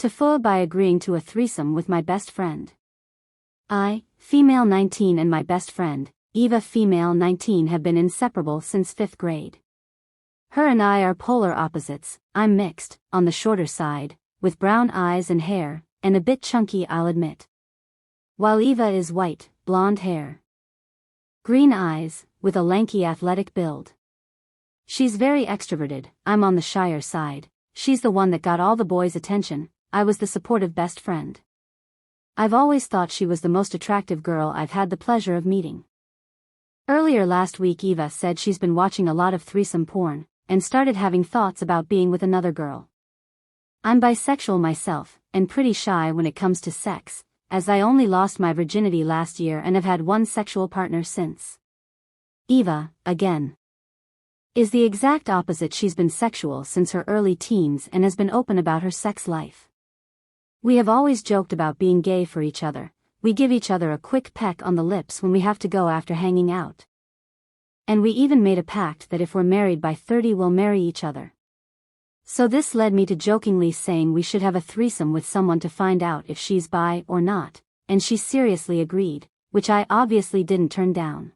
TIFU by agreeing to a threesome with my best friend. I, female 19, and my best friend, Eva, female 19, have been inseparable since 5th grade. Her and I are polar opposites. I'm mixed, on the shorter side, with brown eyes and hair, and a bit chunky, I'll admit. While Eva is white, blonde hair, green eyes, with a lanky athletic build. She's very extroverted, I'm on the shyer side. She's the one that got all the boys' attention, I was the supportive best friend. I've always thought she was the most attractive girl I've had the pleasure of meeting. Earlier last week Eva said she's been watching a lot of threesome porn, and started having thoughts about being with another girl. I'm bisexual myself, and pretty shy when it comes to sex, as I only lost my virginity last year and have had one sexual partner since. Eva, again, is the exact opposite. She's been sexual since her early teens and has been open about her sex life. We have always joked about being gay for each other. We give each other a quick peck on the lips when we have to go after hanging out. And we even made a pact that if we're married by 30 we'll marry each other. So this led me to jokingly saying we should have a threesome with someone to find out if she's bi or not, and she seriously agreed, which I obviously didn't turn down.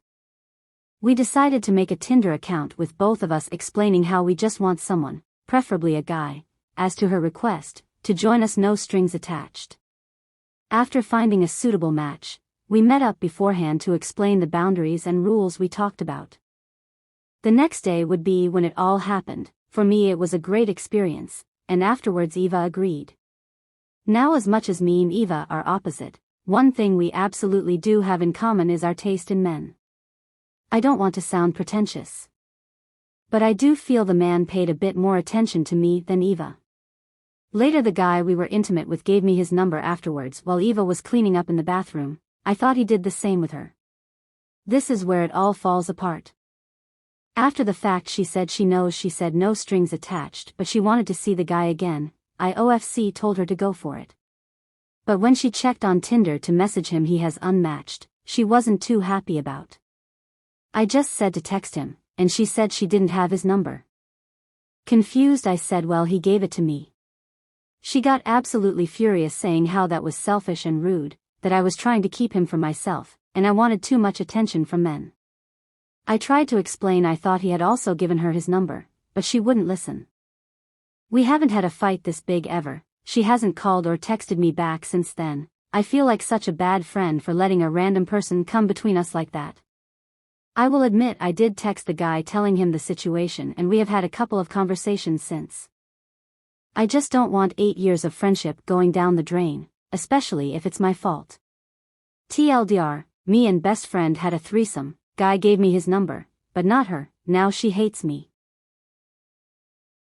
We decided to make a Tinder account with both of us explaining how we just want someone, preferably a guy, as to her request, to join us, no strings attached. After finding a suitable match, we met up beforehand to explain the boundaries and rules we talked about. The next day would be when it all happened. For me it was a great experience, and afterwards Eva agreed. Now, as much as me and Eva are opposite, one thing we absolutely do have in common is our taste in men. I don't want to sound pretentious, but I do feel the man paid a bit more attention to me than Eva. Later the guy we were intimate with gave me his number afterwards while Eva was cleaning up in the bathroom. I thought he did the same with her. This is where it all falls apart. After the fact she said she said no strings attached, but she wanted to see the guy again. IOFC told her to go for it. But when she checked on Tinder to message him he has unmatched, she wasn't too happy about. I just said to text him, and she said she didn't have his number. Confused I said well he gave it to me. She got absolutely furious saying how that was selfish and rude, that I was trying to keep him from myself, and I wanted too much attention from men. I tried to explain I thought he had also given her his number, but she wouldn't listen. We haven't had a fight this big ever. She hasn't called or texted me back since then. I feel like such a bad friend for letting a random person come between us like that. I will admit I did text the guy telling him the situation, and we have had a couple of conversations since. I just don't want 8 years of friendship going down the drain, especially if it's my fault. TLDR, me and best friend had a threesome. Guy gave me his number, but not her. Now she hates me.